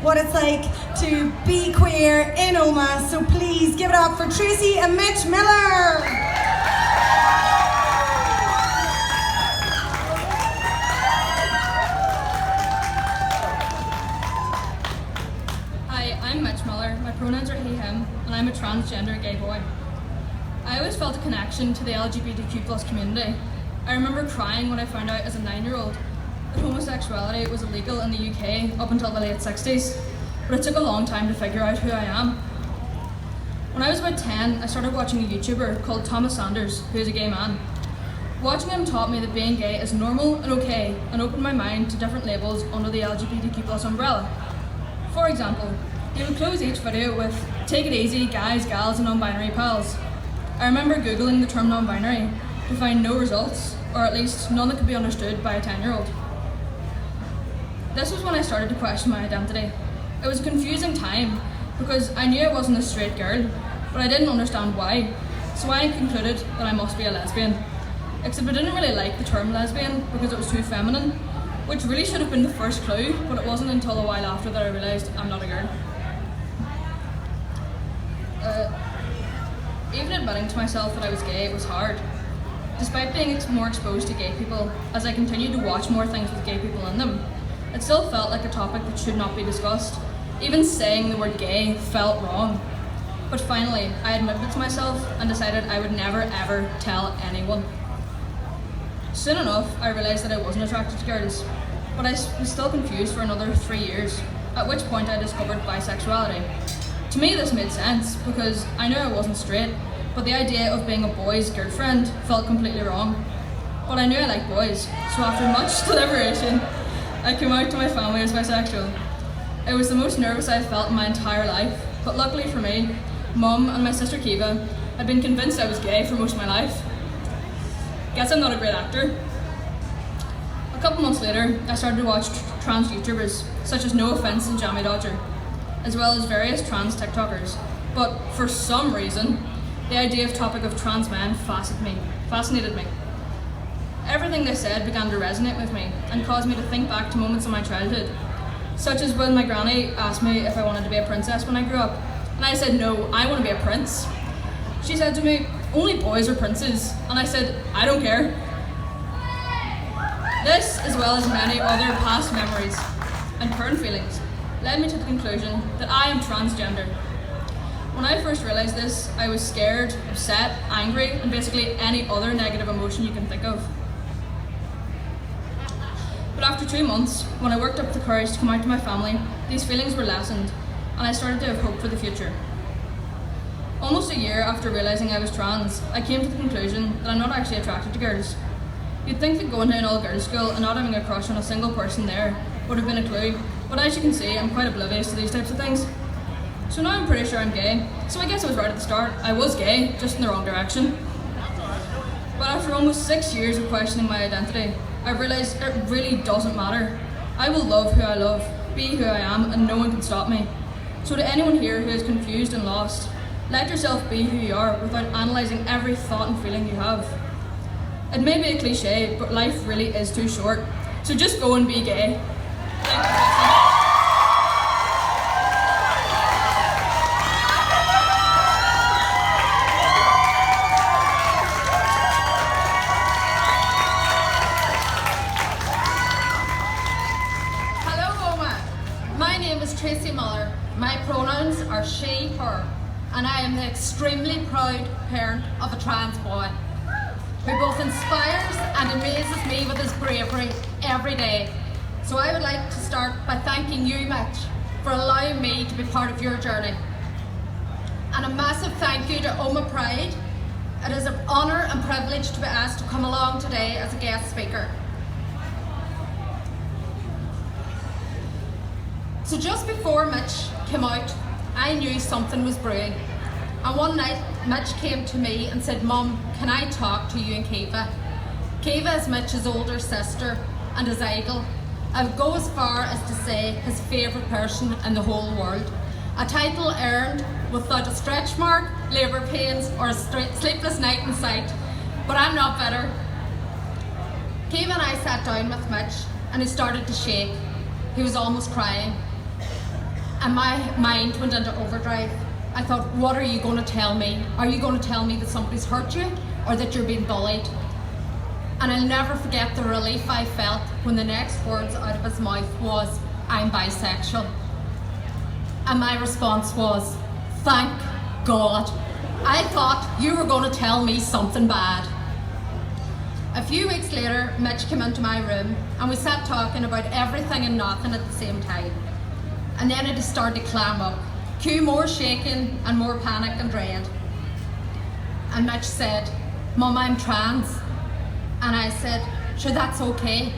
what it's like to be queer in Omagh. So please give it up for Tracey and Mitch Miller. Hi, I'm Mitch Miller. My pronouns are he, him, and I'm a transgender gay boy. I always felt a connection to the LGBTQ+ community. I remember crying when I found out as a 9-year-old that homosexuality was illegal in the UK up until the late 60s, but it took a long time to figure out who I am. When I was about 10, I started watching a YouTuber called Thomas Sanders, who is a gay man. Watching him taught me that being gay is normal and okay, and opened my mind to different labels under the LGBTQ+ umbrella. For example, he would close each video with, "Take it easy, guys, gals, and non-binary pals." I remember Googling the term non-binary to find no results, or at least none that could be understood by a 10-year-old. This was when I started to question my identity. It was a confusing time because I knew I wasn't a straight girl, but I didn't understand why, so I concluded that I must be a lesbian. Except I didn't really like the term lesbian because it was too feminine, which really should have been the first clue, but it wasn't until a while after that I realised I'm not a girl. Even admitting to myself that I was gay was hard. Despite being more exposed to gay people, as I continued to watch more things with gay people in them, it still felt like a topic that should not be discussed. Even saying the word gay felt wrong. But finally, I admitted it to myself and decided I would never ever tell anyone. Soon enough, I realised that I wasn't attracted to girls, but I was still confused for another 3 years, at which point I discovered bisexuality. To me this made sense because I knew I wasn't straight, but the idea of being a boy's girlfriend felt completely wrong. But I knew I liked boys, so after much deliberation, I came out to my family as bisexual. It was the most nervous I've felt in my entire life, but luckily for me, Mum and my sister Kiva had been convinced I was gay for most of my life. Guess I'm not a great actor. A couple months later, I started to watch trans YouTubers, such as No Offense and Jammy Dodger, as well as various trans TikTokers. But for some reason, the topic of trans men fascinated me. Everything they said began to resonate with me and caused me to think back to moments in my childhood, such as when my granny asked me if I wanted to be a princess when I grew up, and I said, "No, I want to be a prince." She said to me, "Only boys are princes," and I said, "I don't care." This, as well as many other past memories and current feelings, led me to the conclusion that I am transgender. When I first realised this, I was scared, upset, angry, and basically any other negative emotion you can think of. But after 2 months, when I worked up the courage to come out to my family, these feelings were lessened, and I started to have hope for the future. Almost a year after realising I was trans, I came to the conclusion that I'm not actually attracted to girls. You'd think that going to an all-girls school and not having a crush on a single person there would have been a clue, but as you can see, I'm quite oblivious to these types of things. So now I'm pretty sure I'm gay, so I guess I was right at the start. I was gay, just in the wrong direction. But after almost 6 years of questioning my identity, I realised it really doesn't matter. I will love who I love, be who I am, and no one can stop me. So to anyone here who is confused and lost, let yourself be who you are without analysing every thought and feeling you have. It may be a cliche, but life really is too short, so just go and be gay. Thank you. Tracey Miller. My pronouns are she, her, and I am the extremely proud parent of a trans boy who both inspires and amazes me with his bravery every day. So I would like to start by thanking you, Mitch, for allowing me to be part of your journey. And a massive thank you to Omagh Pride. It is an honour and privilege to be asked to come along today as a guest speaker. So just before Mitch came out, I knew something was brewing. And one night, Mitch came to me and said, "Mum, can I talk to you and Kiva?" Kiva is Mitch's older sister and his idol. I would go as far as to say his favourite person in the whole world. A title earned without a stretch mark, labour pains, or a sleepless night in sight. But I'm not bitter. Kiva and I sat down with Mitch and he started to shake. He was almost crying. and my mind went into overdrive. I thought, what are you going to tell me? Are you going to tell me that somebody's hurt you or that you're being bullied? And I'll never forget the relief I felt when the next words out of his mouth was, I'm bisexual. And my response was, thank God. I thought you were going to tell me something bad. A few weeks later, Mitch came into my room and we sat talking about everything and nothing at the same time. And then it just started to clam up. Cue more shaking and more panic and dread. And Mitch said, Mum, I'm trans. And I said, sure, that's okay.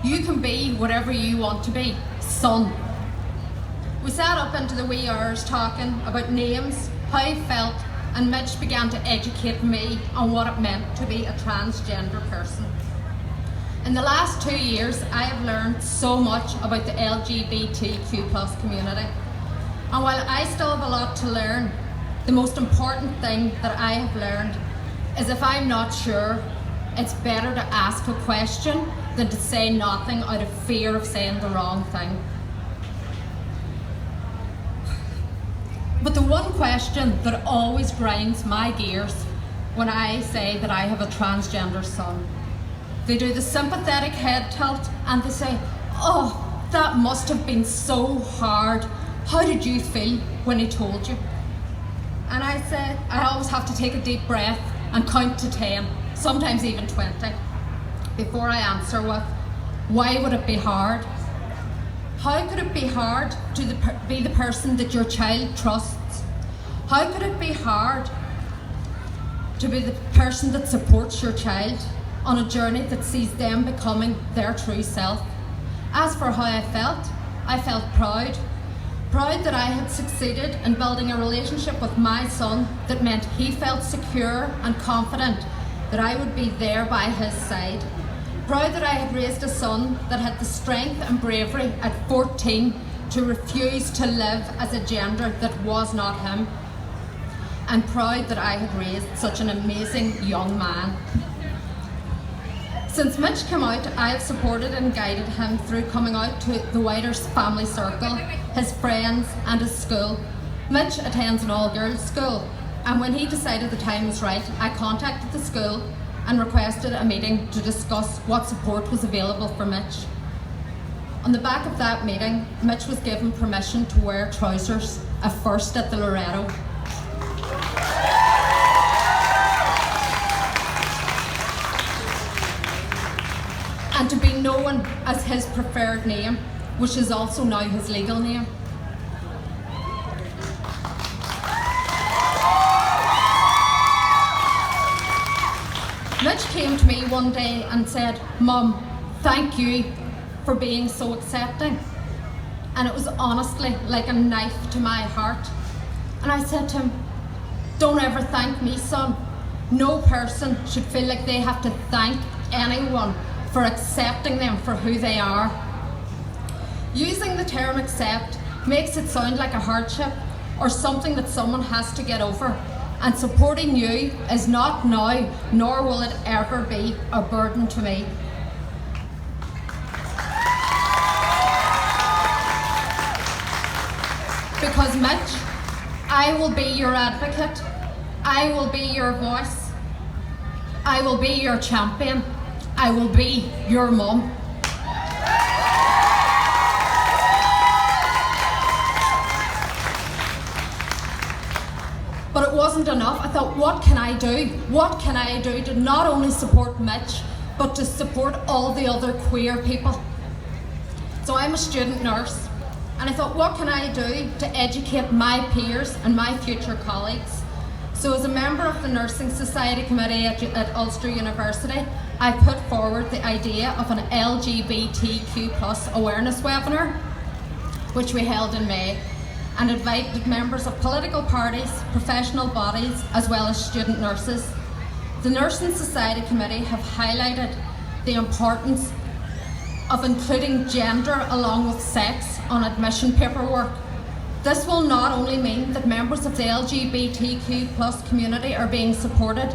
You can be whatever you want to be, son. We sat up into the wee hours talking about names, how I felt, and Mitch began to educate me on what it meant to be a transgender person. In the last 2 years, I have learned so much about the LGBTQ+ community. And while I still have a lot to learn, the most important thing that I have learned is if I'm not sure, it's better to ask a question than to say nothing out of fear of saying the wrong thing. But the one question that always grinds my gears when I say that I have a transgender son, they do the sympathetic head tilt and they say, oh, that must have been so hard. How did you feel when he told you? And I say, I always have to take a deep breath and count to 10, sometimes even 20, before I answer with, why would it be hard? How could it be hard to be the person that your child trusts? How could it be hard to be the person that supports your child on a journey that sees them becoming their true self? As for how I felt proud. Proud that I had succeeded in building a relationship with my son that meant he felt secure and confident that I would be there by his side. Proud that I had raised a son that had the strength and bravery at 14 to refuse to live as a gender that was not him. And proud that I had raised such an amazing young man. Since Mitch came out, I have supported and guided him through coming out to the wider family circle, his friends and his school. Mitch attends an all-girls school, and when he decided the time was right, I contacted the school and requested a meeting to discuss what support was available for Mitch. On the back of that meeting, Mitch was given permission to wear trousers, a first at the Loretto. And to be known as his preferred name, which is also now his legal name. Mitch came to me one day and said, Mum, thank you for being so accepting. And it was honestly like a knife to my heart. And I said to him, don't ever thank me, son. No person should feel like they have to thank anyone for accepting them for who they are. Using the term accept makes it sound like a hardship or something that someone has to get over, and supporting you is not now, nor will it ever be, a burden to me. Because Mitch, I will be your advocate, I will be your voice, I will be your champion, I will be your mum. But it wasn't enough. I thought, what can I do? What can I do to not only support Mitch, but to support all the other queer people? So I'm a student nurse, and I thought, what can I do to educate my peers and my future colleagues? So as a member of the Nursing Society Committee at Ulster University, I put forward the idea of an LGBTQ+ awareness webinar, which we held in May, and invited members of political parties, professional bodies, as well as student nurses. The Nursing Society Committee have highlighted the importance of including gender along with sex on admission paperwork. This will not only mean that members of the LGBTQ+ community are being supported,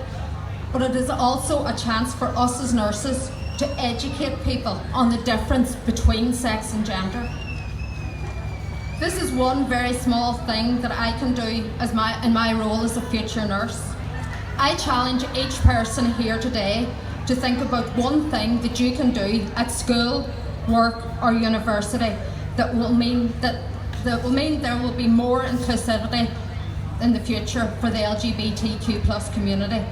but it is also a chance for us as nurses to educate people on the difference between sex and gender. This is one very small thing that I can do in my role as a future nurse. I challenge each person here today to think about one thing that you can do at school, work or university that will mean there will be more inclusivity in the future for the LGBTQ+ community,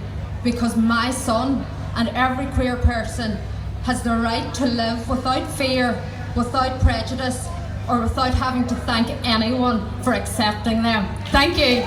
because my son and every queer person has the right to live without fear, without prejudice, or without having to thank anyone for accepting them. Thank you.